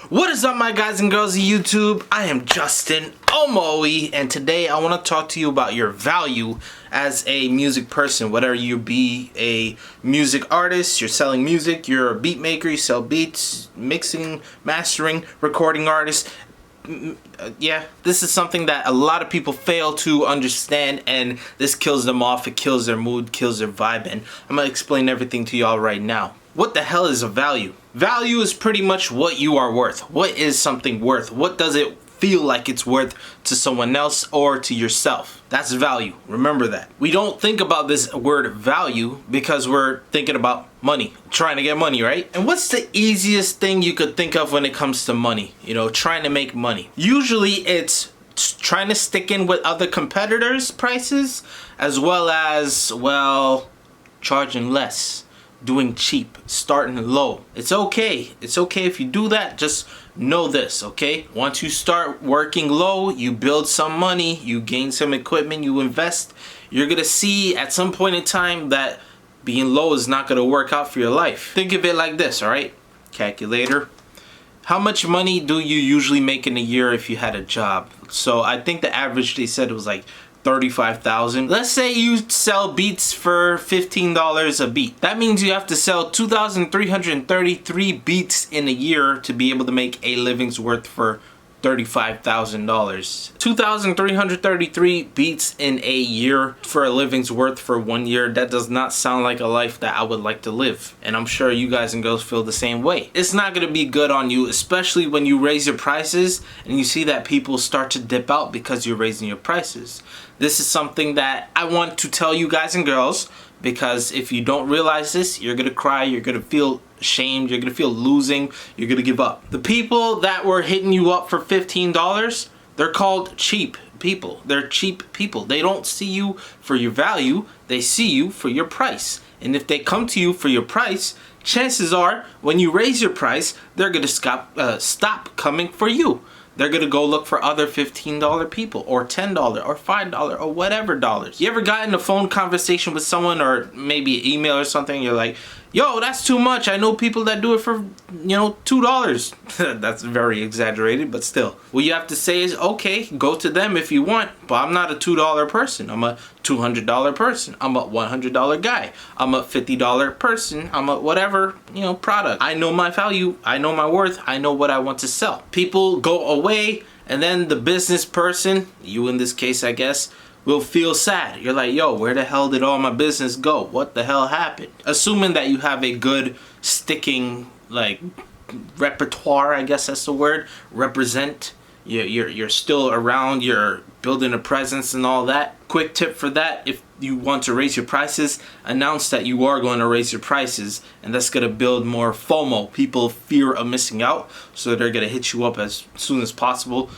What is up, my guys and girls of YouTube? I am Justin Omoi, and today I want to talk to you about your value as a music person. Whether you be a music artist, you're selling music, you're a beat maker, you sell beats, mixing, mastering, recording artist. Yeah, this is something that a lot of people fail to understand, and this kills them off. It kills their mood, kills their vibe, and I'm gonna explain everything to y'all right now. What the hell is a value? Value is pretty much what you are worth. What is something worth? What does it feel like it's worth to someone else or to yourself? That's value. Remember that. We don't think about this word value because we're thinking about money, trying to get money, right? And what's the easiest thing you could think of when it comes to money? You know, trying to make money. Usually it's trying to stick in with other competitors' prices, as well as, well, charging less. Doing cheap, starting low. It's okay. It's okay if you do that. Just know this, okay? Once you start working low, you build some money, you gain some equipment, you invest, you're gonna see at some point in time that being low is not gonna work out for your life. Think of it like this, all right? Calculator. How much money do you usually make in a year if you had a job? So I think the average, they said it was like 35,000. Let's say you sell beats for $15 a beat. That means you have to sell 2,333 beats in a year to be able to make a living's worth for $35,000. 2,333 beats in a year for a living's worth for 1 year. That does not sound like a life that I would like to live. And I'm sure you guys and girls feel the same way. It's not gonna be good on you, especially when you raise your prices and you see that people start to dip out because you're raising your prices. This is something that I want to tell you guys and girls, because if you don't realize this, you're gonna cry, you're gonna feel ashamed, you're gonna feel losing, you're gonna give up. The people that were hitting you up for $15, they're called cheap people. They're cheap people. They don't see you for your value, they see you for your price. And if they come to you for your price, chances are when you raise your price, they're gonna stop coming for you. They're gonna go look for other $15 people, or $10 or $5 or whatever dollars. You ever got in a phone conversation with someone, or maybe an email or something, you're like, yo, that's too much. I know people that do it for, $2. That's very exaggerated, but still. What you have to say is, okay, go to them if you want, but I'm not a $2 person. I'm a $200 person. I'm a $100 guy. I'm a $50 person. I'm a whatever, product. I know my value. I know my worth. I know what I want to sell. People go away, and then the business person, you in this case, I guess, will feel sad. You're like, yo, where the hell did all my business go? What the hell happened? Assuming that you have a good sticking, like, repertoire, I guess that's the word, represent. You're still around, you're building a presence and all that. Quick tip for that, if you want to raise your prices, announce that you are going to raise your prices, and that's going to build more FOMO, people fear of missing out, so they're going to hit you up as soon as possible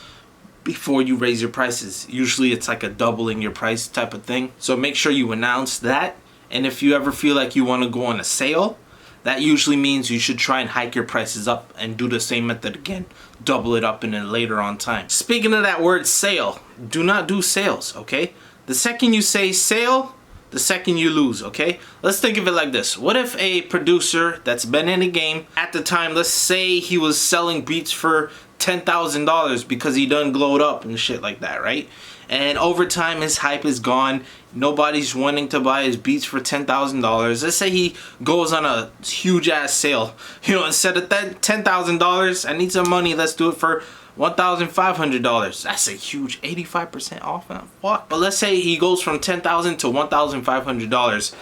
before you raise your prices. Usually it's like a doubling your price type of thing. So make sure you announce that. And if you ever feel like you want to go on a sale, that usually means you should try and hike your prices up and do the same method again. Double it up in a later on time. Speaking of that word sale, do not do sales, okay? The second you say sale, the second you lose, okay? Let's think of it like this. What if a producer that's been in the game at the time, let's say he was selling beats for $10,000 because he done glowed up and shit like that, right? And over time his hype is gone. Nobody's wanting to buy his beats for $10,000. Let's say he goes on a huge ass sale. Instead of $10,000, I need some money. Let's do it for $1,500. That's a huge 85% off, man. What? But let's say he goes from $10,000 to $1,500.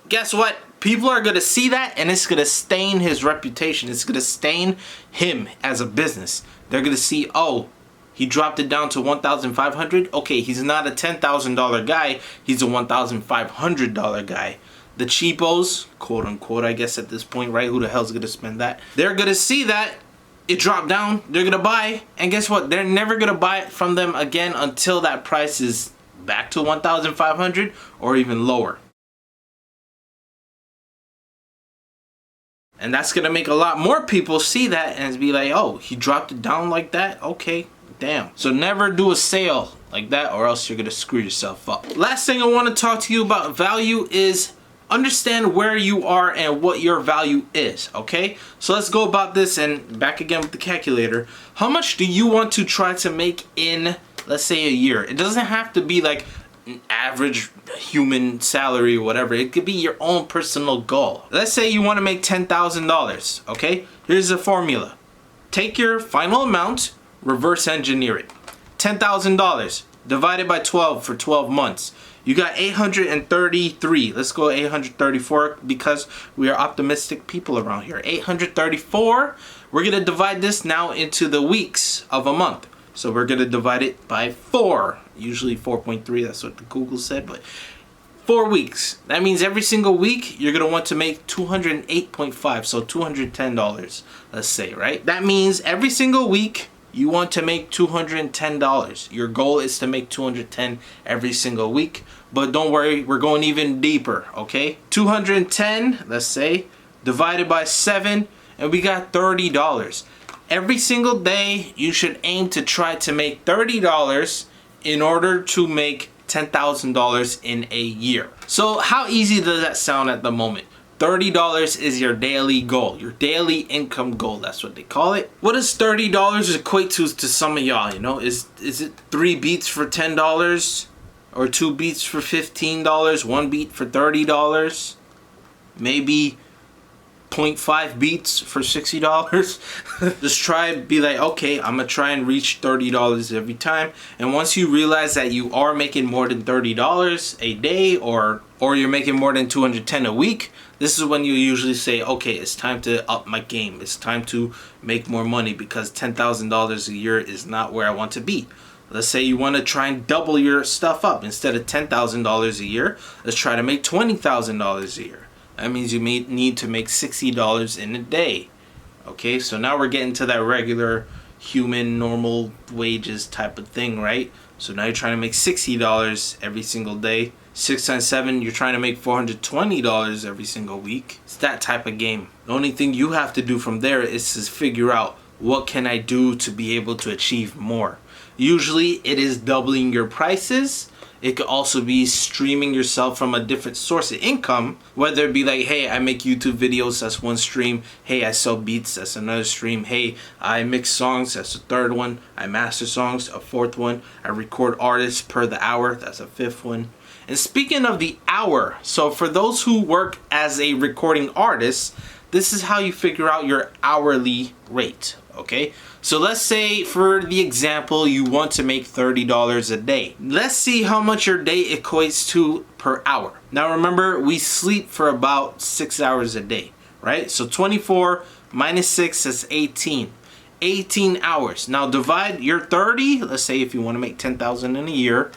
Guess what? People are gonna see that, and it's gonna stain his reputation. It's gonna stain him as a business. They're gonna see, oh, he dropped it down to $1,500. Okay, he's not a $10,000 guy. He's a $1,500 guy. The cheapos, quote unquote, I guess at this point, right? Who the hell's gonna spend that? They're gonna see that it dropped down. They're gonna buy, and guess what? They're never gonna buy it from them again until that price is back to $1,500 or even lower. And that's gonna make a lot more people see that and be like, oh, he dropped it down like that? Okay, damn. So never do a sale like that, or else you're gonna screw yourself up. Last thing I wanna talk to you about value is understand where you are and what your value is, okay? So let's go about this, and back again with the calculator. How much do you want to try to make in, let's say, a year? It doesn't have to be like an average human salary or whatever. It could be your own personal goal. Let's say you want to make $10,000, okay? Here's the formula. Take your final amount, reverse engineer it. $10,000 divided by 12 for 12 months. You got 833. Let's go 834 because we are optimistic people around here. 834. We're going to divide this now into the weeks of a month. So we're going to divide it by 4. Usually 4.3. That's what the Google said. But 4 weeks. That means every single week you're going to want to make 208.5. So $210. Let's say, right? That means every single week you want to make $210. Your goal is to make $210 every single week. But don't worry, we're going even deeper, okay? 210, let's say, divided by 7, and we got $30. Every single day, you should aim to try to make $30 in order to make $10,000 in a year. So how easy does that sound at the moment? $30 is your daily goal, your daily income goal. That's what they call it. What does $30 equate to some of y'all? You know, is it 3 beats for $10, or 2 beats for $15, 1 beat for $30, maybe 0.5 beats for $60? Just try, be like, okay, I'm gonna try and reach $30 every time. And once you realize that you are making more than $30 a day, or you're making more than $210 a week, this is when you usually say, okay, it's time to up my game. It's time to make more money, because $10,000 a year is not where I want to be. Let's say you want to try and double your stuff up. Instead of $10,000 a year, let's try to make $20,000 a year. That means you may need to make $60 in a day. Okay, so now we're getting to that regular human normal wages type of thing, right? So now you're trying to make $60 every single day. 6 times 7, you're trying to make $420 every single week. It's that type of game. The only thing you have to do from there is to figure out, what can I do to be able to achieve more? Usually it is doubling your prices. It could also be streaming yourself from a different source of income, whether it be like, hey, I make YouTube videos, that's one stream. Hey, I sell beats, that's another stream. Hey, I mix songs, that's a third one. I master songs, a fourth one. I record artists per the hour, that's a fifth one. And speaking of the hour, so for those who work as a recording artist, this is how you figure out your hourly rate, okay? So let's say, for the example, you want to make $30 a day. Let's see how much your day equates to per hour. Now remember, we sleep for about 6 hours a day, right? So 24 minus 6 is 18. 18 hours. Now divide your 30, let's say if you want to make $10,000 in a year,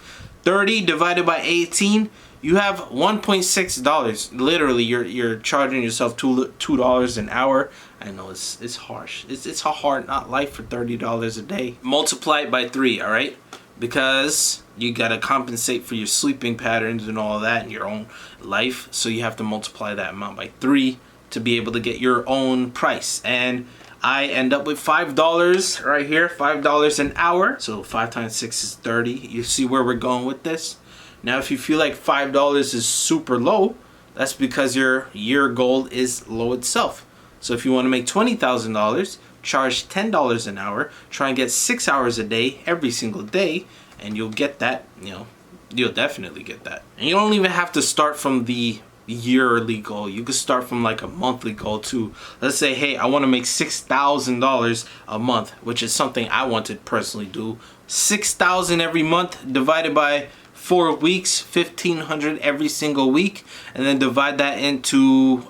30 divided by 18, you have $1.6. Literally, you're charging yourself $2 an hour. I know it's harsh. It's a hard not life for $30 a day. Multiply it by 3, all right? Because you gotta compensate for your sleeping patterns and all that in your own life. So you have to multiply that amount by 3 to be able to get your own price. And I end up with $5 right here, $5 an hour. So 5 times 6 is 30. You see where we're going with this? Now, if you feel like $5 is super low, that's because your year goal is low itself. So if you want to make $20,000, charge $10 an hour, try and get 6 hours a day every single day, and you'll get that, you'll definitely get that. And you don't even have to start from the yearly goal. You could start from like a monthly goal too. Let's say, hey, I want to make $6,000 a month, which is something I want to personally do. $6,000 every month divided by 4 weeks, $1,500 every single week, and then divide that into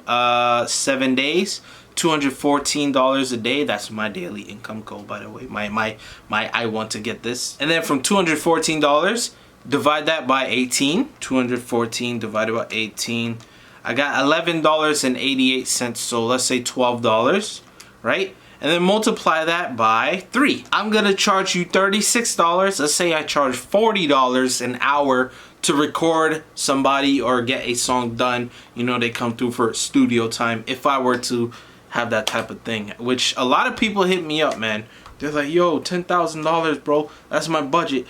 7 days, $214 a day. That's my daily income goal, by the way. My I want to get this. And then from $214, divide that by 18. 214 divided by 18. I got $11.88, so let's say $12, right? And then multiply that by 3. I'm gonna charge you $36. Let's say I charge $40 an hour to record somebody or get a song done. They come through for studio time. If I were to have that type of thing, which a lot of people hit me up, man. They're like, yo, $10,000, bro. That's my budget.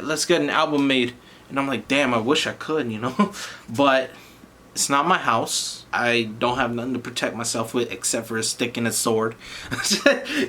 Let's get an album made. And I'm like, damn, I wish I could, But It's not my house. I don't have nothing to protect myself with except for a stick and a sword.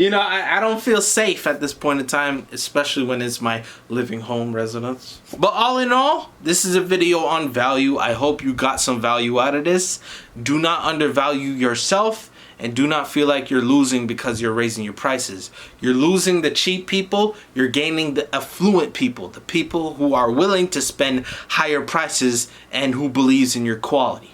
You know, I don't feel safe at this point in time, especially when it's my living home residence. But all in all, this is a video on value. I hope you got some value out of this. Do not undervalue yourself. And do not feel like you're losing because you're raising your prices. You're losing the cheap people. You're gaining the affluent people. The people who are willing to spend higher prices and who believes in your quality.